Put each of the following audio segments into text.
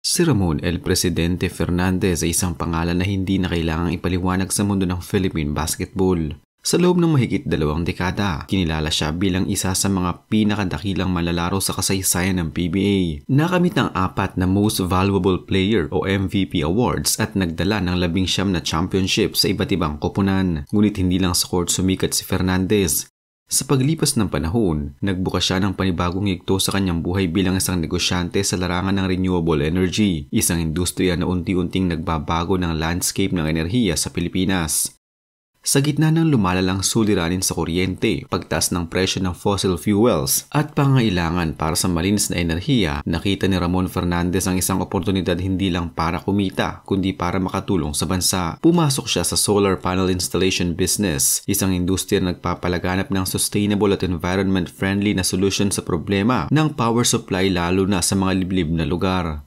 Si Ramon El Presidente Fernandez ay isang pangalan na hindi na kailangang ipaliwanag sa mundo ng Philippine basketball. Sa loob ng mahigit 2 dekada, kinilala siya bilang isa sa mga pinakadakilang manlalaro sa kasaysayan ng PBA. Nakamit ang 4 na Most Valuable Player o MVP awards at nagdala ng 19 na championship sa iba't ibang koponan. Ngunit hindi lang sa court sumikat si Fernandez. Sa paglipas ng panahon, nagbukas siya ng panibagong yugto sa kanyang buhay bilang isang negosyante sa larangan ng renewable energy, isang industriya na unti-unting nagbabago ng landscape ng enerhiya sa Pilipinas. Sa gitna ng lumalalang suliranin sa kuryente, pagtaas ng presyo ng fossil fuels at pangailangan para sa malinis na enerhiya, nakita ni Ramon Fernandez ang isang oportunidad hindi lang para kumita, kundi para makatulong sa bansa. Pumasok siya sa solar panel installation business, isang industriya na nagpapalaganap ng sustainable at environment-friendly na solusyon sa problema ng power supply lalo na sa mga liblib na lugar.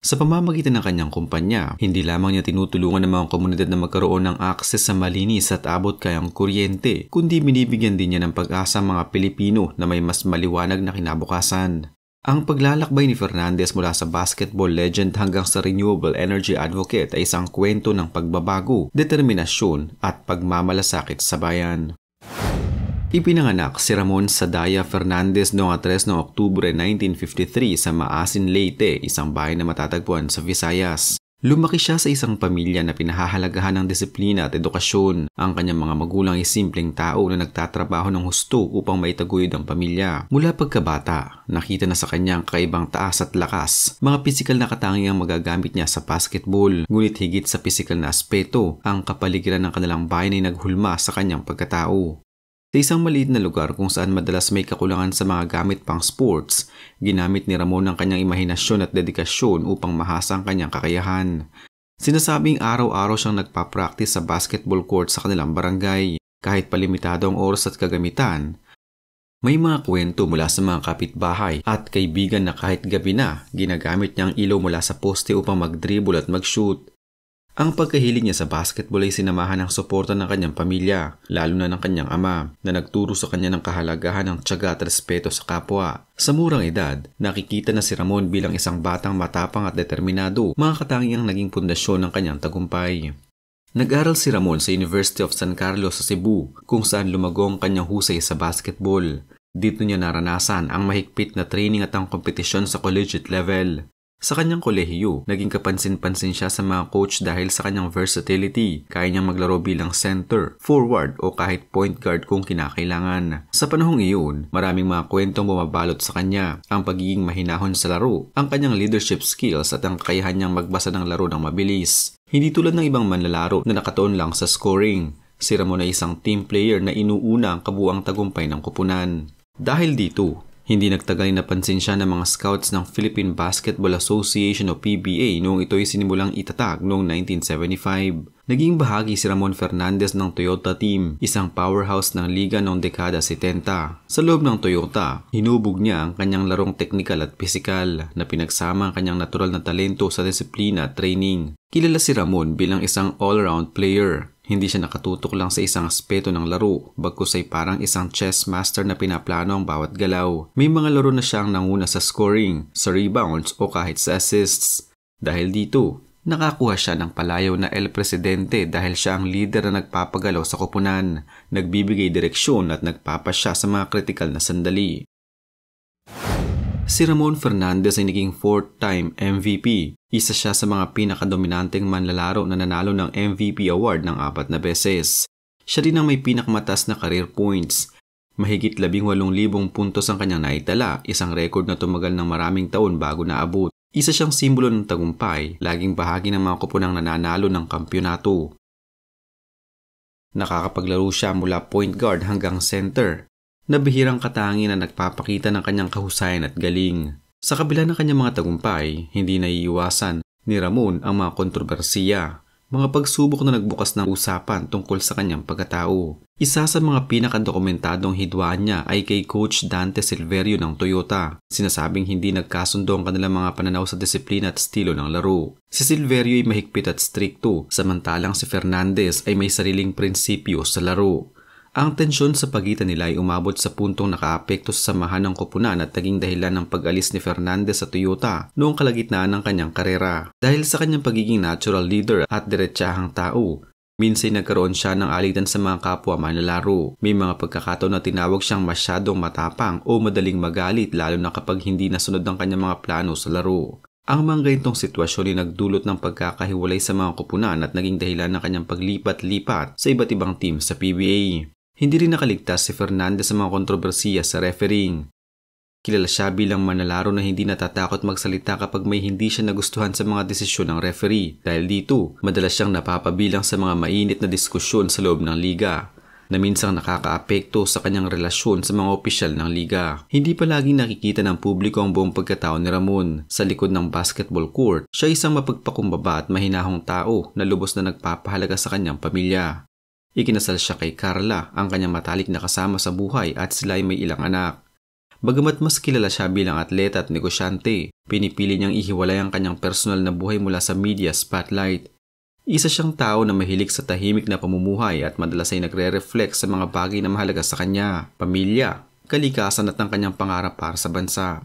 Sa pamamagitan ng kanyang kumpanya, hindi lamang niya tinutulungan ng mga komunidad na magkaroon ng akses sa malinis at abot kayang kuryente, kundi binibigyan din niya ng pag-asa mga Pilipino na may mas maliwanag na kinabukasan. Ang paglalakbay ni Fernandez mula sa basketball legend hanggang sa renewable energy advocate ay isang kwento ng pagbabago, determinasyon at pagmamalasakit sa bayan. Ipinanganak si Ramon Sadaya Fernandez noong 3 ng Oktubre 1953 sa Maasin, Leyte, isang bahay na matatagpuan sa Visayas. Lumaki siya sa isang pamilya na pinahahalagahan ng disiplina at edukasyon. Ang kanyang mga magulang ay simpleng tao na nagtatrabaho ng husto upang maitaguyod ang pamilya. Mula pagkabata, nakita na sa kanya ang kakaibang taas at lakas, mga pisikal na katangiang magagamit niya sa basketball. Ngunit higit sa pisikal na aspeto, ang kapaligiran ng kanilang bayan ay naghulma sa kanyang pagkatao. Sa isang maliit na lugar kung saan madalas may kakulangan sa mga gamit pang sports, ginamit ni Ramon ang kanyang imahinasyon at dedikasyon upang mahasa ang kanyang kakayahan. Sinasabing araw-araw siyang nagpa-practice sa basketball court sa kanilang barangay. Kahit palimitado ang oras at kagamitan, may mga kwento mula sa mga kapitbahay at kaibigan na kahit gabi na, ginagamit niya ang ilaw mula sa poste upang mag-dribble at mag-shoot. Ang pagkahilig niya sa basketball ay sinamahan ng suporta ng kanyang pamilya, lalo na ng kanyang ama, na nagturo sa kanya ng kahalagahan ng tiyaga at respeto sa kapwa. Sa murang edad, nakikita na si Ramon bilang isang batang matapang at determinado, mga katangiang naging pundasyon ng kanyang tagumpay. Nag-aral si Ramon sa University of San Carlos sa Cebu, kung saan lumago ang kanyang husay sa basketball. Dito niya naranasan ang mahigpit na training at ang kompetisyon sa collegiate level. Sa kanyang kolehiyo, naging kapansin-pansin siya sa mga coach dahil sa kanyang versatility. Kaya niyang maglaro bilang center, forward o kahit point guard kung kinakailangan. Sa panahong iyon, maraming mga kwentong bumabalot sa kanya. Ang pagiging mahinahon sa laro, ang kanyang leadership skills at ang kakayahan niyang magbasa ng laro ng mabilis. Hindi tulad ng ibang manlalaro na nakatuon lang sa scoring. Si Ramon ay isang team player na inuuna ang kabuuang tagumpay ng koponan. Dahil dito, hindi nagtagal na napansin siya ng mga scouts ng Philippine Basketball Association o PBA noong ito'y sinimulang itatag noong 1975. Naging bahagi si Ramon Fernandez ng Toyota team, isang powerhouse ng liga noong dekada 70. Sa loob ng Toyota, hinubog niya ang kanyang larong teknikal at pisikal na pinagsama ang kanyang natural na talento sa disiplina at training. Kilala si Ramon bilang isang all-around player. Hindi siya nakatutok lang sa isang aspeto ng laro, bagkus ay parang isang chess master na pinaplano ang bawat galaw. May mga laro na siyang nanguna sa scoring, sa rebounds o kahit sa assists. Dahil dito, nakakuha siya ng palayaw na El Presidente dahil siya ang leader na nagpapagalaw sa koponan, nagbibigay direksyon at nagpapasya sa mga kritikal na sandali. Si Ramon Fernandez ay naging 4-time MVP. Isa siya sa mga pinakadominanteng manlalaro na nanalo ng MVP award ng 4 na beses. Siya rin ang may pinakamataas na career points. Mahigit 18,000 puntos ang kanyang naitala, isang record na tumagal ng maraming taon bago naabot. Isa siyang simbolo ng tagumpay, laging bahagi ng mga koponang nananalo ng kampyonato. Nakakapaglaro siya mula point guard hanggang center, na bihirang katangi na nagpapakita ng kanyang kahusayan at galing. Sa kabila ng kanyang mga tagumpay, hindi naiiwasan ni Ramon ang mga kontrobersiya, mga pagsubok na nagbukas ng usapan tungkol sa kanyang pagkatao. Isa sa mga pinakadokumentadong hidwaan niya ay kay Coach Dante Silverio ng Toyota. Sinasabing hindi nagkasundo ang kanilang mga pananaw sa disiplina at estilo ng laro. Si Silverio ay mahigpit at strikto, samantalang si Fernandez ay may sariling prinsipyo sa laro. Ang tensyon sa pagitan nila ay umabot sa puntong nakaapekto sa samahan ng koponan at naging dahilan ng pag-alis ni Fernandez sa Toyota noong kalagitnaan ng kanyang karera. Dahil sa kanyang pagiging natural leader at diretsahang tao, minsan nagkaroon siya ng alitan sa mga kapwa manlalaro. May mga pagkakataon na tinawag siyang masyadong matapang o madaling magalit lalo na kapag hindi nasunod ang kanyang mga plano sa laro. Ang mga ganitong sitwasyon ay nagdulot ng pagkakahiwalay sa mga koponan at naging dahilan ng kanyang paglipat-lipat sa iba't ibang team sa PBA. Hindi rin nakaligtas si Fernandez sa mga kontrobersiya sa refereeing. Kilala siya bilang manlalaro na hindi natatakot magsalita kapag may hindi siya nagustuhan sa mga desisyon ng referee. Dahil dito, madalas siyang napapabilang sa mga mainit na diskusyon sa loob ng liga na minsang nakakaapekto sa kanyang relasyon sa mga opisyal ng liga. Hindi palaging nakikita ng publiko ang buong pagkatao ni Ramon. Sa likod ng basketball court, siya isang mapagpakumbaba at mahinahong tao na lubos na nagpapahalaga sa kanyang pamilya. Ikinasal siya kay Carla, ang kanyang matalik na kasama sa buhay at sila ay may ilang anak. Bagamat mas kilala siya bilang atleta at negosyante, pinipili niyang ihiwalay ang kanyang personal na buhay mula sa media spotlight. Isa siyang tao na mahilig sa tahimik na pamumuhay at madalas ay nagre-reflect sa mga bagay na mahalaga sa kanya, pamilya, kalikasan at ang kanyang pangarap para sa bansa.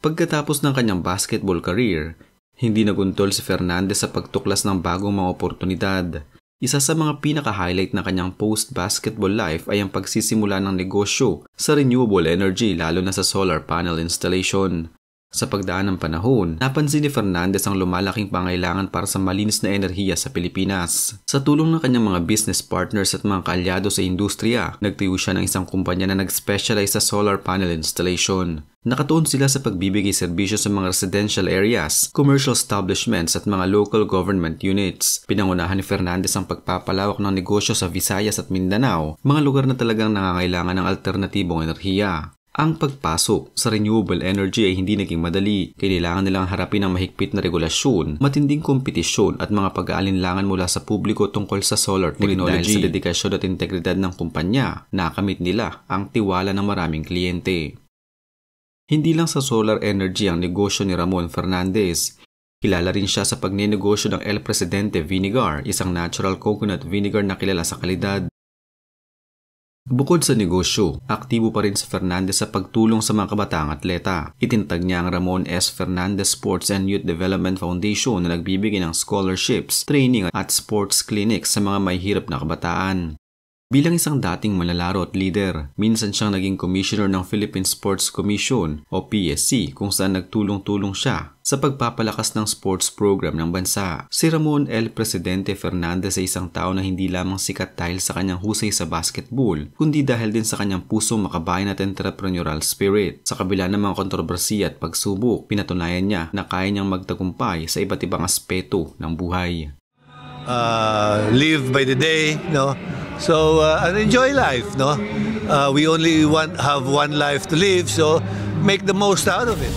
Pagkatapos ng kanyang basketball career, hindi naguntol si Fernandez sa pagtuklas ng bagong mga oportunidad. Isa sa mga pinaka-highlight ng kanyang post-basketball life ay ang pagsisimula ng negosyo sa renewable energy lalo na sa solar panel installation. Sa pagdaan ng panahon, napansin ni Fernandez ang lumalaking pangailangan para sa malinis na enerhiya sa Pilipinas. Sa tulong ng kanyang mga business partners at mga kaalyado sa industriya, nagtayo siya ng isang kumpanya na nag-specialize sa solar panel installation. Nakatuon sila sa pagbibigay serbisyo sa mga residential areas, commercial establishments at mga local government units. Pinangunahan ni Fernandez ang pagpapalawak ng negosyo sa Visayas at Mindanao, mga lugar na talagang nangangailangan ng alternatibong enerhiya. Ang pagpasok sa renewable energy ay hindi naging madali. Kailangan nilang harapin ang mahigpit na regulasyon, matinding kompetisyon at mga pag-aalinlangan mula sa publiko tungkol sa solar technology. Dahil sa dedikasyon at integridad ng kumpanya, nakamit nila ang tiwala ng maraming kliyente. Hindi lang sa solar energy ang negosyo ni Ramon Fernandez. Kilala rin siya sa pagnenegosyo ng El Presidente Vinegar, isang natural coconut vinegar na kilala sa kalidad. Bukod sa negosyo, aktibo pa rin si Fernandez sa pagtulong sa mga kabataang atleta. Itinatag niya ang Ramon S. Fernandez Sports and Youth Development Foundation na nagbibigay ng scholarships, training at sports clinics sa mga may hirap na kabataan. Bilang isang dating manlalaro at leader, minsan siyang naging commissioner ng Philippine Sports Commission o PSC kung saan nagtulong-tulong siya sa pagpapalakas ng sports program ng bansa. Si Ramon L. Presidente Fernandez ay isang tao na hindi lamang sikat dahil sa kanyang husay sa basketball, kundi dahil din sa kanyang pusong makabayan at entrepreneurial spirit. Sa kabila ng mga kontrobersiya at pagsubok, pinatunayan niya na kaya niyang magtagumpay sa iba't ibang aspeto ng buhay. Live by the day, no? So and enjoy life, no? We only have one life to live, so make the most out of it.